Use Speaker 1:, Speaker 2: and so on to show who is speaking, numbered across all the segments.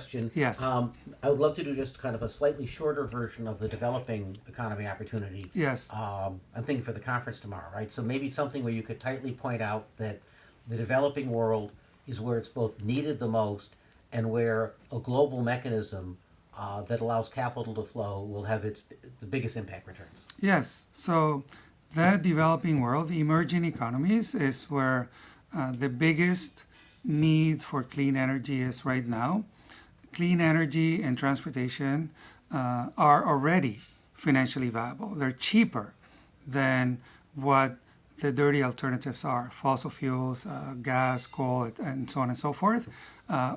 Speaker 1: question.
Speaker 2: Yes.
Speaker 1: I would love to do just kind of a slightly shorter version of the developing economy opportunity.
Speaker 2: Yes.
Speaker 1: I'm thinking for the conference tomorrow, right? So maybe something where you could tightly point out that the developing world is where it's both needed the most and where a global mechanism that allows capital to flow will have the biggest impact returns.
Speaker 2: Yes. So the developing world, the emerging economies, is where the biggest need for clean energy is right now. Clean energy and transportation are already financially viable. They're cheaper than what the dirty alternatives are: fossil fuels, gas, coal, and so on and so forth,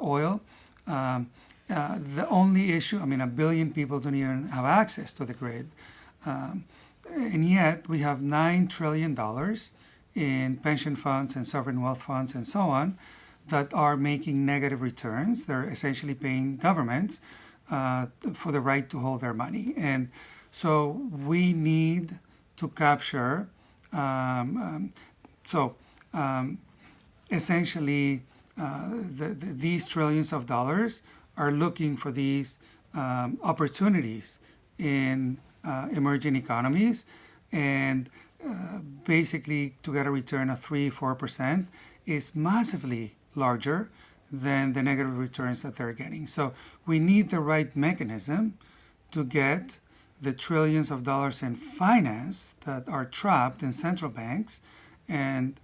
Speaker 2: oil. The only issue, I mean, 1 billion people don't even have access to the grid. And yet we have $9 trillion in pension funds and sovereign wealth funds and so on that are making negative returns. They're essentially paying governments for the right to hold their money. And so we need to capture, essentially, these trillions of dollars are looking for these opportunities in emerging economies, and basically to get a return of 3-4% is massively larger than the negative returns that they're getting. So we need the right mechanism to get the trillions of dollars in finance that are trapped in central banks and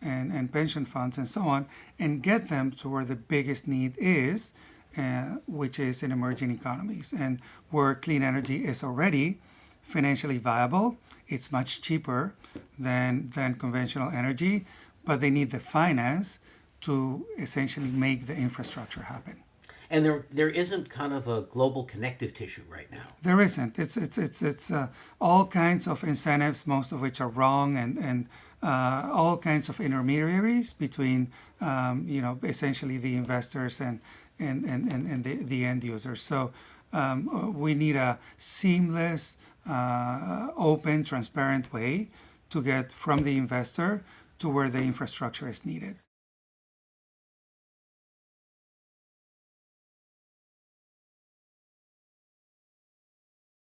Speaker 2: pension funds and so on, and get them to where the biggest need is, which is in emerging economies, and where clean energy is already financially viable. It's much cheaper than conventional energy, but they need the finance to essentially make the infrastructure happen.
Speaker 1: And there isn't kind of a global connective tissue right now.
Speaker 2: There isn't. It's all kinds of incentives, most of which are wrong, and all kinds of intermediaries between essentially the investors and the end users. So we need a seamless, open, transparent way to get from the investor to where the infrastructure is needed.